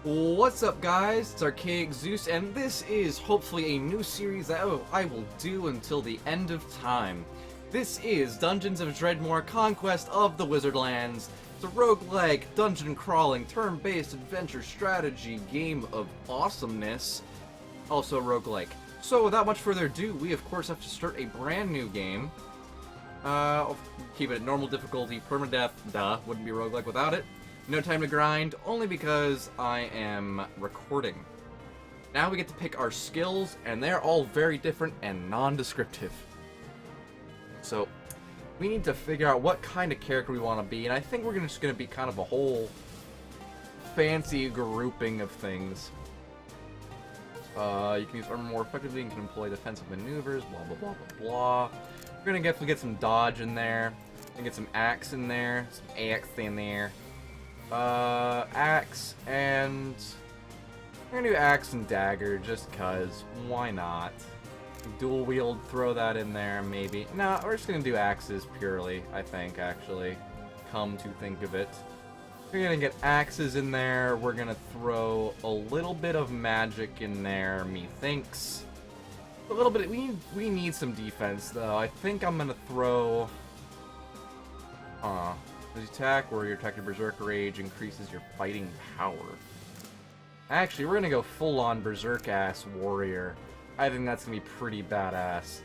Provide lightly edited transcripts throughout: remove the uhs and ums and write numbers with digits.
What's up, guys? It's Archaic Zeus, and this is hopefully a new series that I will do until the end of time. This is Dungeons of Dredmor: Conquest of the Wizardlands. It's a roguelike, dungeon-crawling, turn-based adventure strategy game of awesomeness. Also roguelike. So, without much further ado, we of course have to start a brand new game. I'll keep it at normal difficulty, permadeath, duh, wouldn't be roguelike without it. No time to grind, only because I am recording. Now we get to pick our skills, and they're all very different and non-descriptive. So, we need to figure out what kind of character we want to be, and I think we're just going to be kind of a whole fancy grouping of things. You can use armor more effectively, you can employ defensive maneuvers, blah blah blah blah blah. We're going to definitely get some dodge in there, and get some axe in there, axe, and we're gonna do axe and dagger just cause, why not? Dual wield, throw that in there, maybe. No, we're just gonna do axes purely, I think, actually. Come to think of it. We're gonna get axes in there, we're gonna throw a little bit of magic in there, methinks. A little bit, we need some defense, though. I think I'm gonna throw... The attack where your attack your Berserker Rage increases your fighting power. Actually, we're gonna go full-on Berserk-ass warrior. I think that's gonna be pretty badass.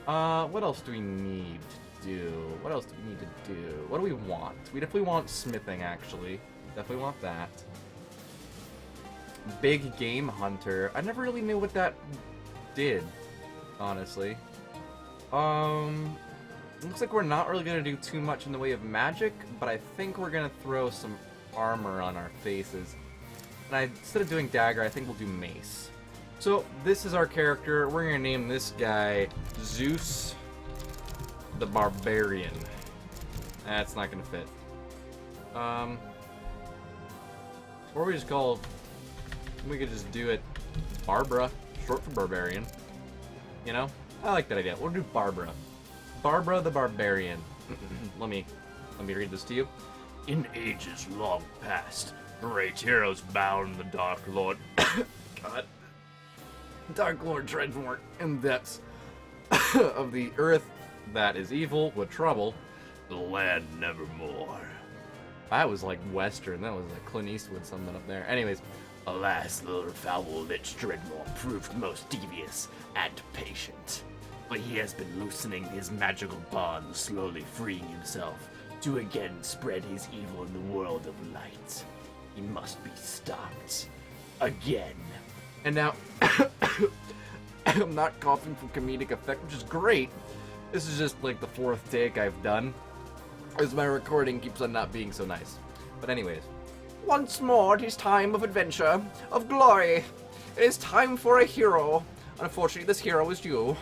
What else do we need to do? What else do we need to do? What do we want? We definitely want smithing, actually. Definitely want that. Big Game Hunter. I never really knew what that did, honestly. Looks like we're not really going to do too much in the way of magic, but I think we're going to throw some armor on our faces. And instead of doing dagger, I think we'll do mace. So, this is our character. We're going to name this guy Zeus the Barbarian. That's not going to fit. Or we just call... We could just do it Barbara, short for Barbarian. You know? I like that idea. We'll do Barbara. Barbara the Barbarian. let me read this to you. In ages long past, great heroes bound the Dark Lord. God. Dark Lord Dredmor in depths of the earth that is evil with trouble. The land nevermore. That was like Western. That was like Clint Eastwood summing up there. Anyways. Alas, the foul-lipped Dredmor proved most devious and patient. But he has been loosening his magical bonds, slowly freeing himself to again spread his evil in the world of light. He must be stopped. Again. And now, I'm not coughing for comedic effect, which is great. This is just like the fourth take I've done, as my recording keeps on not being so nice. But anyways. Once more, it is time of adventure, of glory. It is time for a hero. Unfortunately, this hero is you.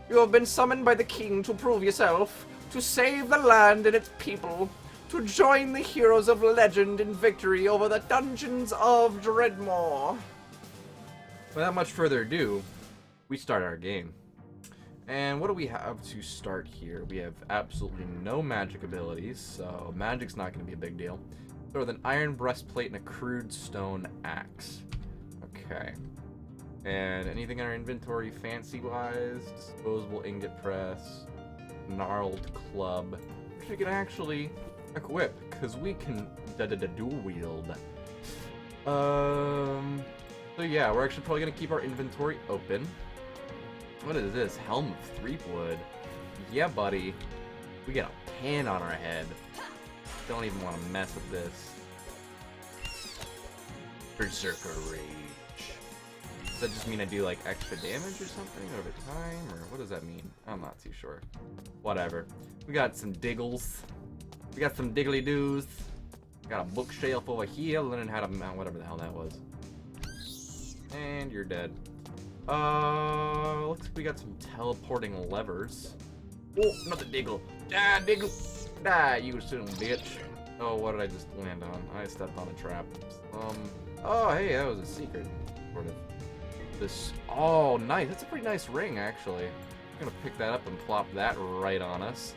You have been summoned by the king to prove yourself, to save the land and its people, to join the heroes of legend in victory over the dungeons of Dredmor. Without much further ado, we start our game. And what do we have to start here? We have absolutely no magic abilities, so magic's not going to be a big deal. Start with an iron breastplate and a crude stone axe. Okay. And anything in our inventory fancy-wise? Disposable ingot press, gnarled club, which we can actually equip, because we can dual wield. So yeah, we're actually probably going to keep our inventory open. What is this? Helm of Threepwood. Yeah, buddy. We got a pan on our head. Don't even want to mess with this. Berserker Rage. Does that just mean I do like extra damage or something over time? Or what does that mean? I'm not too sure. Whatever. We got some diggles. We got some diggly doos. Got a bookshelf over here learning how to mount whatever the hell that was. And you're dead. Looks like we got some teleporting levers. Oh, another diggle. Ah, diggle. Die, you son of a bitch. Oh, what did I just land on? I stepped on a trap. Oh, hey, that was a secret. Sort of. This. Oh, nice. That's a pretty nice ring, actually. I'm gonna pick that up and plop that right on us.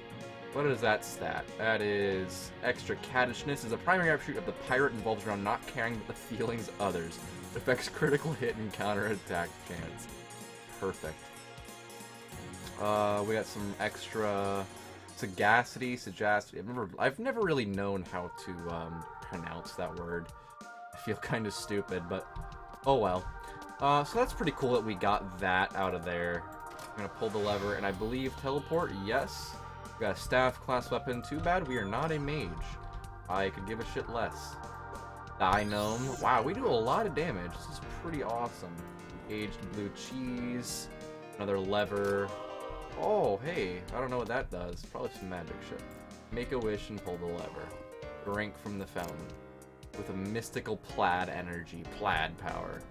What is that stat? That is extra caddishness. Is a primary attribute of the pirate involves around not caring about the feelings of others. It affects critical hit and counter attack chance. Perfect. We got some extra sagacity. I've never really known how to pronounce that word. I feel kind of stupid, but oh well. So that's pretty cool that we got that out of there. I'm gonna pull the lever, and I believe teleport. Yes. We got a staff class weapon. Too bad we are not a mage. I could give a shit less. Gnome. Wow, we do a lot of damage. This is pretty awesome. Aged blue cheese. Another lever. Oh, hey. I don't know what that does. Probably some magic shit. Make a wish and pull the lever. Drink from the fountain. With a mystical plaid energy. Plaid power.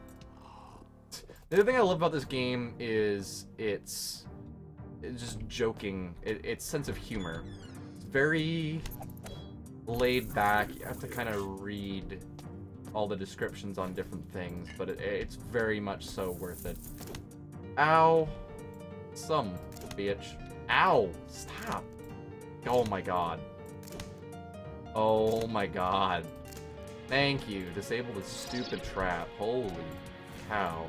The other thing I love about this game is it's just joking. Its sense of humor. It's very laid back. You have to kind of read all the descriptions on different things, but it's very much so worth it. Ow. Some bitch. Ow. Stop. Oh my god. Oh my god. Thank you. Disable the stupid trap. Holy cow.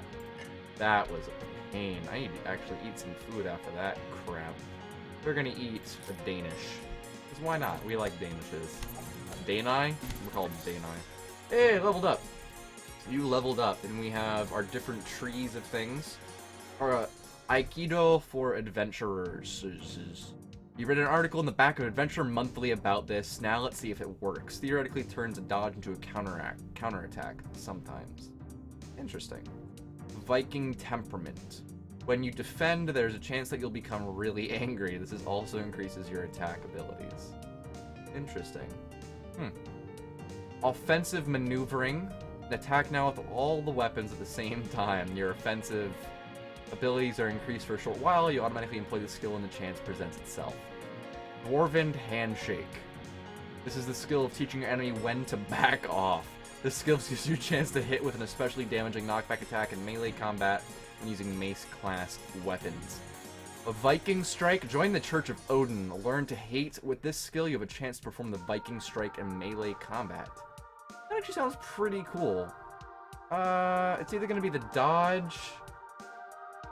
That was a pain. I need to actually eat some food after that crap. We're gonna eat a Danish. Because why not? We like Danishes. Dani? We're called Dani. Hey, leveled up! You leveled up, and we have our different trees of things. Our Aikido for adventurers. You read an article in the back of Adventure Monthly about this. Now let's see if it works. Theoretically turns a dodge into a counterattack sometimes. Interesting. Viking temperament. When you defend, there's a chance that you'll become really angry. This also increases your attack abilities. Interesting. Offensive maneuvering. Attack now with all the weapons at the same time. Your offensive abilities are increased for a short while. You automatically employ the skill when the chance presents itself. Dwarven handshake. This is the skill of teaching your enemy when to back off. This skill gives you a chance to hit with an especially damaging knockback attack in melee combat when using mace-class weapons. A Viking strike. Join the Church of Odin. Learn to hate. With this skill, you have a chance to perform the Viking strike in melee combat. That actually sounds pretty cool. It's either going to be the dodge.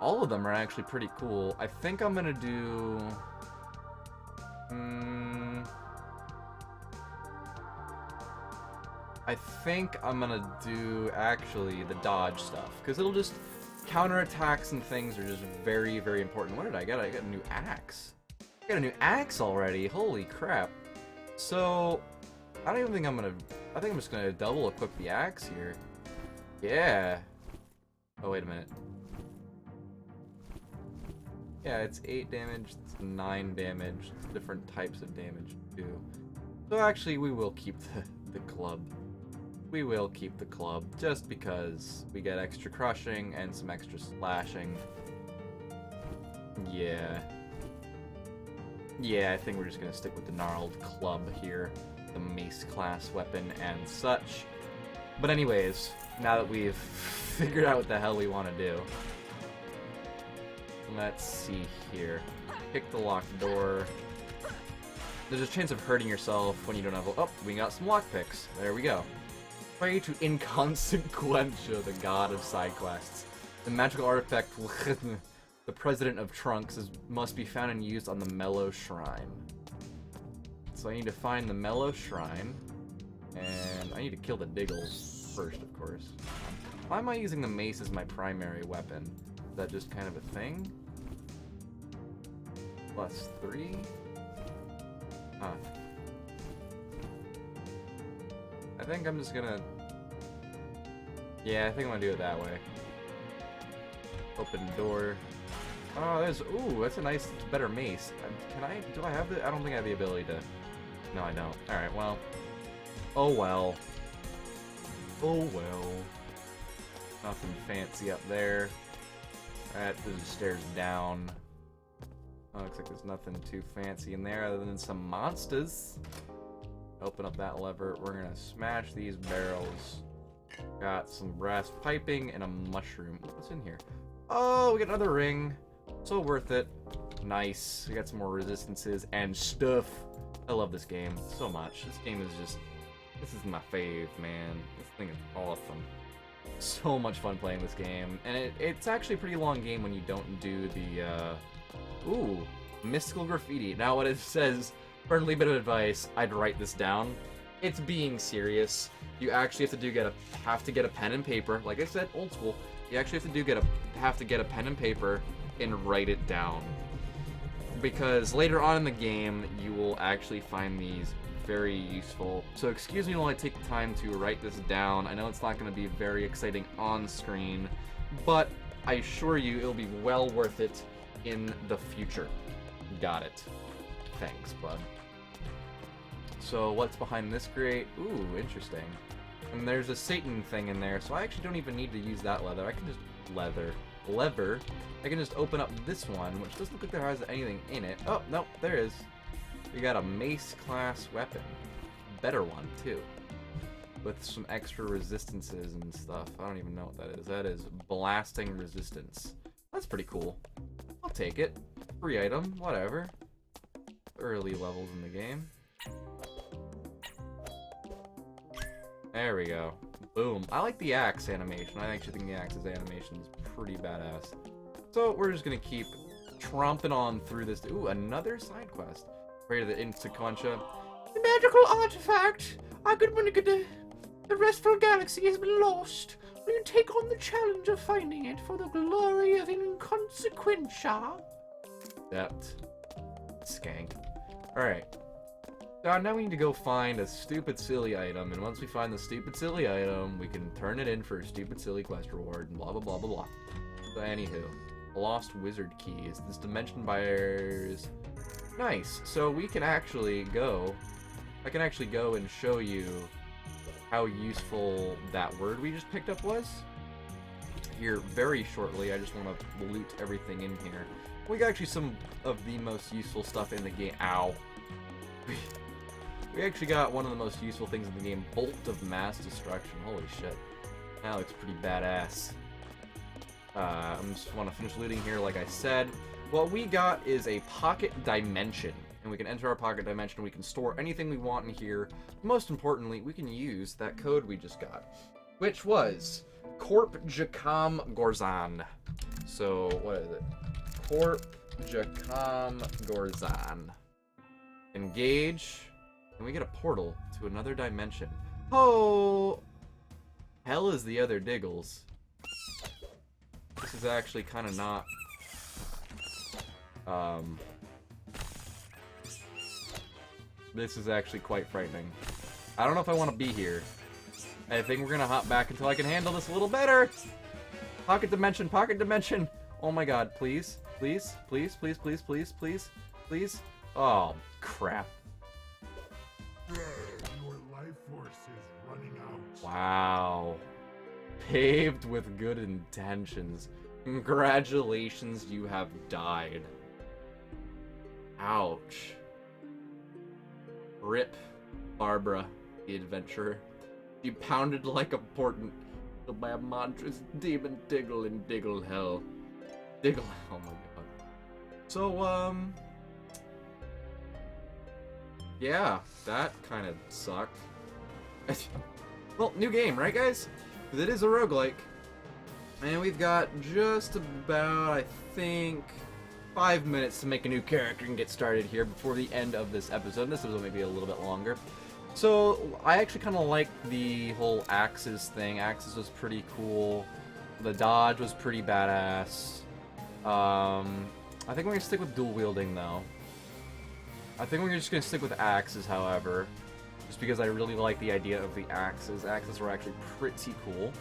All of them are actually pretty cool. I think I'm going to do... I think I'm gonna do, actually, the dodge stuff. Because it'll just... Counterattacks and things are just very, very important. What did I get? I got a new axe. I got a new axe already. Holy crap. So... I don't even think I'm gonna... I think I'm just gonna double equip the axe here. Yeah. Oh, wait a minute. Yeah, it's 8 damage, it's 9 damage. It's different types of damage, too. So actually, we will keep the club. We will keep the club, just because we get extra crushing and some extra slashing. Yeah. Yeah, I think we're just gonna stick with the gnarled club here. The mace class weapon and such. But anyways, now that we've figured out what the hell we want to do. Let's see here. Pick the locked door. There's a chance of hurting yourself when you don't have... Oh, we got some lockpicks. There we go. Pray to Inconsequentia, the god of side quests. The magical artifact, the President of Trunks, must be found and used on the Mellow Shrine. So I need to find the Mellow Shrine. And I need to kill the Diggles first, of course. Why am I using the mace as my primary weapon? Is that just kind of a thing? +3? Huh. I think I'm just gonna... Yeah, I think I'm gonna do it that way. Open door. Oh, there's... Ooh, that's a nice, better mace. Can I... Do I have the... I don't think I have the ability to... No, I don't. Alright, well. Oh, well. Oh, well. Nothing fancy up there. Alright, there's the stairs down. Oh, looks like there's nothing too fancy in there other than some monsters. Open up that lever. We're gonna smash these barrels. Got some brass piping and a mushroom. What's in here? Oh, we got another ring. So worth it. Nice. We got some more resistances and stuff. I love this game so much. This game is just... This is my fave, man. This thing is awesome. So much fun playing this game. And it's actually a pretty long game when you don't do the, Ooh, mystical graffiti. Now what it says, friendly bit of advice, I'd write this down. It's being serious. You actually have to get a pen and paper. Like I said, old school. You actually have to get a pen and paper and write it down. Because later on in the game, you will actually find these very useful. So excuse me while I take the time to write this down. I know it's not going to be very exciting on screen, but I assure you it'll be well worth it in the future. Got it. Thanks, bud. So what's behind this grate? Ooh, interesting. And there's a Satan thing in there, so I actually don't even need to use that leather. I can just lever. I can just open up this one, which doesn't look like there has anything in it. Oh, no, there is. We got a mace class weapon. Better one, too. With some extra resistances and stuff. I don't even know what that is. That is blasting resistance. That's pretty cool. I'll take it. Free item, whatever. Early levels in the game. There we go. Boom. I like the axe animation. I actually think the axe's animation is pretty badass. So we're just gonna keep tromping on through this. Ooh, another side quest. Pray to the Instaconcha. The magical artifact! I could win the restful galaxy has been lost. Will you take on the challenge of finding it for the glory of inconsequentia? That skank. Alright. Now we need to go find a stupid silly item, and once we find the stupid silly item, we can turn it in for a stupid silly quest reward, and blah blah blah blah blah. So anywho, lost wizard keys. This dimension buyers. Nice. So we can actually go. I can actually go and show you how useful that word we just picked up was. Here very shortly. I just want to loot everything in here. We got actually some of the most useful stuff in the game. Ow. We actually got one of the most useful things in the game, Bolt of Mass Destruction. Holy shit. That looks pretty badass. I just want to finish looting here like I said. What we got is a pocket dimension. And we can enter our pocket dimension, we can store anything we want in here. Most importantly, we can use that code we just got, which was Corp Jakam Gorzan. So, what is it? Corp Jakam Gorzan. Engage. And we get a portal to another dimension. Oh! Hell is the other Diggles. This is actually kind of not... This is actually quite frightening. I don't know if I want to be here. I think we're gonna hop back until I can handle this a little better! Pocket dimension, pocket dimension! Oh my god, please, please, please, please, please, please, please, please. Oh, crap. Your life force is running out. Wow. Paved with good intentions. Congratulations, you have died. Ouch. Rip Barbara, the adventurer. She pounded like a portent by a monstrous demon Diggle in Diggle Hell. Diggle, oh my god. So, yeah, that kind of sucked. Well, new game, right guys? Because it is a roguelike. And we've got just about, I think, 5 minutes to make a new character and get started here before the end of this episode. This episode may be a little bit longer. So, I actually kind of like the whole axes thing. Axes was pretty cool. The dodge was pretty badass. I think we're going to stick with dual wielding, though. I think we're just going to stick with axes, however. Just because I really like the idea of the axes. Axes were actually pretty cool.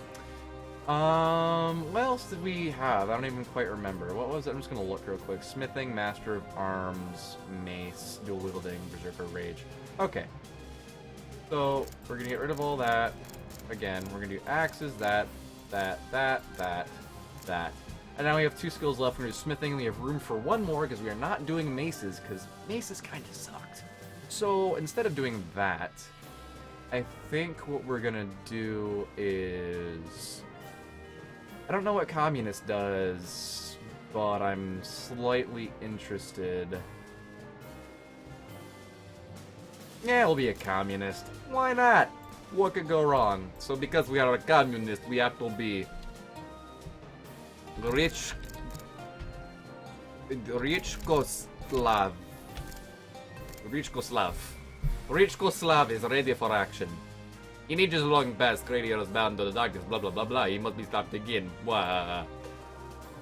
What else did we have? I don't even quite remember. What was it? I'm just gonna look real quick. Smithing, Master of Arms, Mace, Dual Wielding, Berserker, Rage. Okay. So, we're gonna get rid of all that. Again, we're gonna do axes, that. And now we have 2 skills left. We're gonna do Smithing, and we have room for 1 more, because we are not doing Maces, because Maces kinda sucked. So, instead of doing that, I think what we're gonna do is... I don't know what Communist does, but I'm slightly interested. Yeah, we'll be a communist. Why not? What could go wrong? So because we are a communist, we have to be rich. Richkoslav. Richkoslav is ready for action. He needs his long past radios bound to the darkness, blah blah blah blah. He must be stopped again. Wah.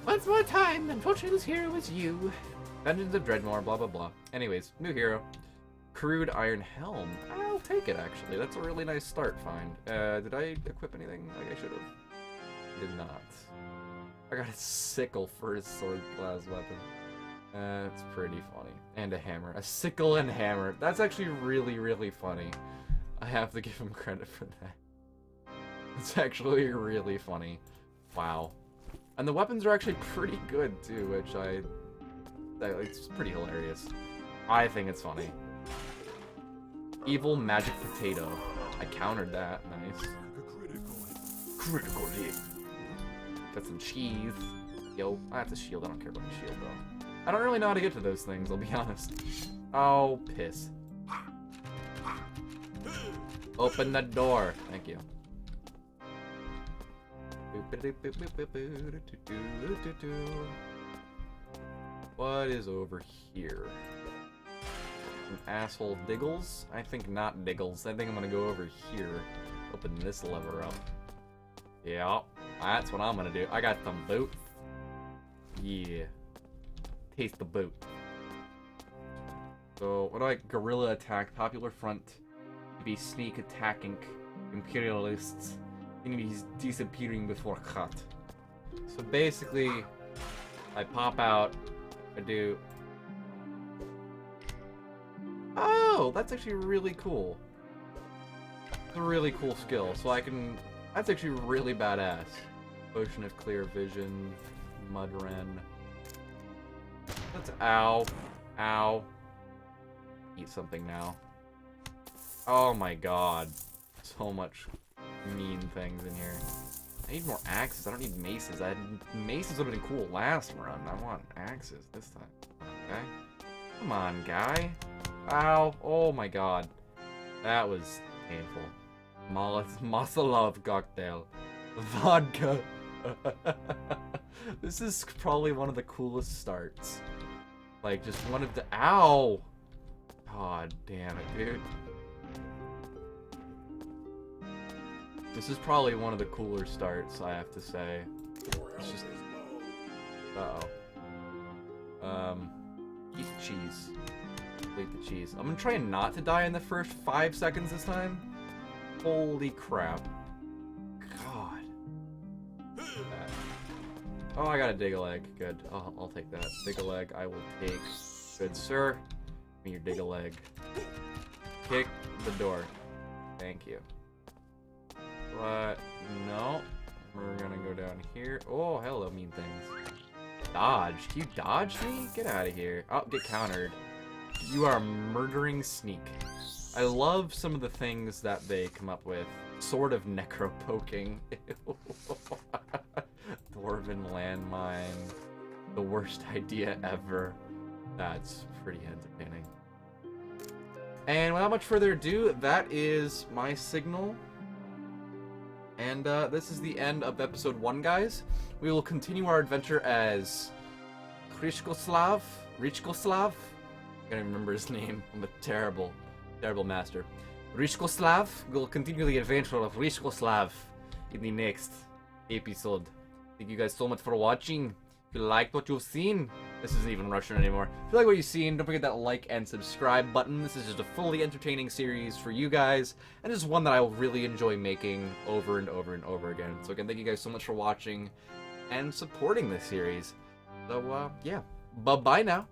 Once more time, unfortunately this hero is you. Dungeons of Dredmor, blah blah blah. Anyways, new hero. Crude Iron Helm. I'll take it actually. That's a really nice start find. Did I equip anything like I should have? Did not. I got a sickle for his sword class weapon. That's pretty funny. And a hammer. A sickle and hammer. That's actually really, really funny. I have to give him credit for that. It's actually really funny. Wow. And the weapons are actually pretty good too, which it's pretty hilarious. I think it's funny. Evil magic potato. I countered that. Nice. Critical hit. Got some cheese. Yo, that's a shield. I don't care about the shield though. I don't really know how to get to those things, I'll be honest. Oh, piss. Open the door. Thank you. What is over here? An asshole Diggles? I think not Diggles. I think I'm gonna go over here. Open this lever up. Yeah, that's what I'm gonna do. I got some boot. Yeah. Taste the boot. So, what do I... Guerrilla attack. Popular front. Be sneak attacking imperialists. Enemies disappearing before cut. So basically, I pop out. I do... Oh, that's actually really cool. It's a really cool skill. So I can... That's actually really badass. Potion of Clear Vision. Mudren. That's... Ow. Ow. Eat something now. Oh my god. So much mean things in here. I need more axes. I don't need maces. Maces would have been cool last run. I want axes this time. Okay? Come on, guy. Ow. Oh my god. That was painful. Masalov cocktail. Vodka. This is probably one of the coolest starts. Like, just one of the... Ow! God damn it, dude. This is probably one of the cooler starts, I have to say. It's just... Uh-oh. Eat cheese. Eat the cheese. I'm gonna try not to die in the first 5 seconds this time. Holy crap. God. Oh, I got a dig a leg. Good. I'll take that. Dig a leg, I will take. Good, sir. Give me your dig a leg. Kick the door. Thank you. But, no. We're gonna go down here. Oh, hello, mean things. Dodge. Can you dodge me? Get out of here. Oh, get countered. You are a murdering sneak. I love some of the things that they come up with. Sort of necro-poking. Dwarven landmine. The worst idea ever. That's pretty entertaining. And without much further ado, that is my signal. And this is the end of episode 1, guys. We will continue our adventure as Richkoslav. I can't remember his name. I'm a terrible master. Richkoslav. We'll continue the adventure of Richkoslav in the next episode. Thank you guys so much for watching. If you liked what you've seen, this isn't even Russian anymore. If you like what you've seen, don't forget that like and subscribe button. This is just a fully entertaining series for you guys, and this is one that I will really enjoy making over and over and over again. So again, thank you guys so much for watching and supporting this series. So, yeah. Bye-bye now.